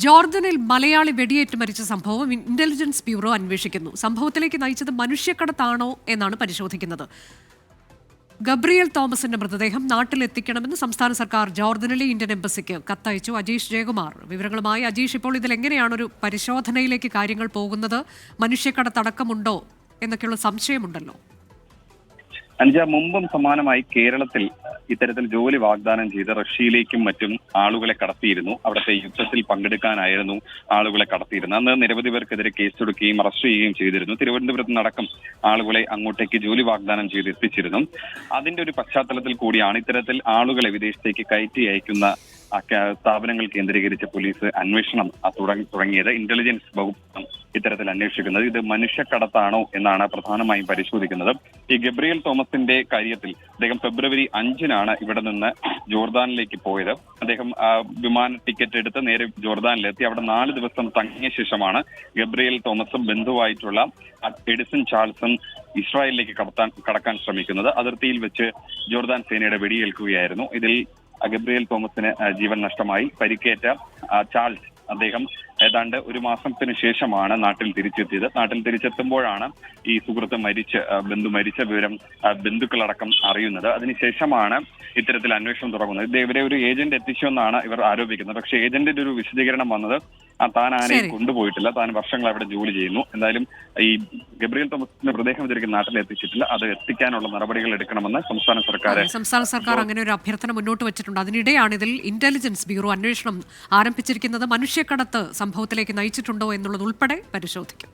ജോർദനിൽ മലയാളി വെടിയേറ്റ് മരിച്ച സംഭവം ഇന്റലിജൻസ് ബ്യൂറോ അന്വേഷിക്കുന്നു. സംഭവത്തിലേക്ക് നയിച്ചത് മനുഷ്യക്കടത്താണോ എന്നാണ് പരിശോധിക്കുന്നത്. ഗബ്രിയേൽ തോമസിന്റെ മൃതദേഹം നാട്ടിലെത്തിക്കണമെന്ന് സംസ്ഥാന സർക്കാർ ജോർദനിലെ ഇന്ത്യൻ എംബസിക്ക് കത്തയച്ചു. അജീഷ് ജയകുമാർ വിവരങ്ങളുമായി. അജീഷ്, ഇപ്പോൾ ഇതിൽ എങ്ങനെയാണ് ഒരു പരിശോധനയിലേക്ക് കാര്യങ്ങൾ പോകുന്നത്? മനുഷ്യക്കടത്തടക്കമുണ്ടോ എന്നൊക്കെയുള്ള സംശയമുണ്ടല്ലോ. അഞ്ച മുമ്പും സമാനമായി കേരളത്തിൽ ഇത്തരത്തിൽ ജോലി വാഗ്ദാനം ചെയ്ത് റഷ്യയിലേക്കും മറ്റും ആളുകളെ കടത്തിയിരുന്നു. അവിടുത്തെ യുദ്ധത്തിൽ പങ്കെടുക്കാനായിരുന്നു ആളുകളെ കടത്തിയിരുന്നത്. അന്ന് നിരവധി പേർക്കെതിരെ കേസെടുക്കുകയും അറസ്റ്റ് ചെയ്യുകയും ചെയ്തിരുന്നു. തിരുവനന്തപുരത്ത് നടക്കം ആളുകളെ അങ്ങോട്ടേക്ക് ജോലി വാഗ്ദാനം ചെയ്ത് എത്തിച്ചിരുന്നു. അതിന്റെ ഒരു പശ്ചാത്തലത്തിൽ കൂടിയാണ് ഇത്തരത്തിൽ ആളുകളെ വിദേശത്തേക്ക് കയറ്റി അയക്കുന്ന സ്ഥാപനങ്ങൾ കേന്ദ്രീകരിച്ച് പോലീസ് അന്വേഷണം തുടങ്ങിയത്. ഇന്റലിജൻസ് വകുപ്പ് ഇത്തരത്തിൽ അന്വേഷിക്കുന്നത്. ഇത് മനുഷ്യക്കടത്താണോ എന്നാണ് പ്രധാനമായും പരിശോധിക്കുന്നത്. ഈ ഗബ്രിയേൽ തോമസിന്റെ കാര്യത്തിൽ അദ്ദേഹം ഫെബ്രുവരി 5-നാണ് ഇവിടെ നിന്ന് ജോർദാനിലേക്ക് പോയത്. അദ്ദേഹം വിമാന ടിക്കറ്റ് എടുത്ത് നേരെ ജോർദാനിലെത്തി. അവിടെ 4 ദിവസം തങ്ങിയ ശേഷമാണ് ഗബ്രിയേൽ തോമസും ബന്ധുവായിട്ടുള്ള എഡിസൺ ചാൾസും ഇസ്രായേലിലേക്ക് കടക്കാൻ ശ്രമിക്കുന്നത്. അതിർത്തിയിൽ വെച്ച് ജോർദാൻ സേനയുടെ വെടിയേൽക്കുകയായിരുന്നു. ഇതിൽ ഗബ്രിയേൽ തോമസിന് ജീവൻ നഷ്ടമായി. പരിക്കേറ്റ ചാൾസ് അദ്ദേഹം ഏതാണ്ട് 1 മാസത്തിന് ശേഷമാണ് നാട്ടിൽ തിരിച്ചെത്തിയത്. നാട്ടിൽ തിരിച്ചെത്തുമ്പോഴാണ് ഈ സുഹൃത്ത് ബന്ധു മരിച്ച വിവരം ബന്ധുക്കളടക്കം അറിയുന്നത്. അതിനുശേഷമാണ് ഇത്തരത്തിൽ അന്വേഷണം തുടങ്ങുന്നത്. ഇത് ഇവരെ ഒരു ഏജന്റ് എത്തിച്ചുവെന്നാണ് ഇവർ ആരോപിക്കുന്നത്. പക്ഷേ ഏജന്റിന്റെ ഒരു വിശദീകരണം വന്നത് താൻ ആരെയും കൊണ്ടുപോയിട്ടില്ല, താൻ വർഷങ്ങൾ അവിടെ ജോലി ചെയ്യുന്നു. എന്തായാലും ഈ ഗബ്രിയേൽ തോമസിന്റെ മൃതദേഹം ഇതിലേക്ക് നാട്ടിൽ എത്തിച്ചിട്ടില്ല. അത് എത്തിക്കാനുള്ള നടപടികൾ എടുക്കണമെന്ന് സംസ്ഥാന സർക്കാർ അങ്ങനെ ഒരു അഭ്യർത്ഥന മുന്നോട്ട് വെച്ചിട്ടുണ്ട്. അതിനിടെയാണ് ഇതിൽ ഇന്റലിജൻസ് ബ്യൂറോ അന്വേഷണം ആരംഭിച്ചിരിക്കുന്നത്. മനുഷ്യക്കടത്ത് സംഭവത്തിലേക്ക് നയിച്ചിട്ടുണ്ടോ എന്നുള്ളത് ഉൾപ്പെടെ പരിശോധിക്കും.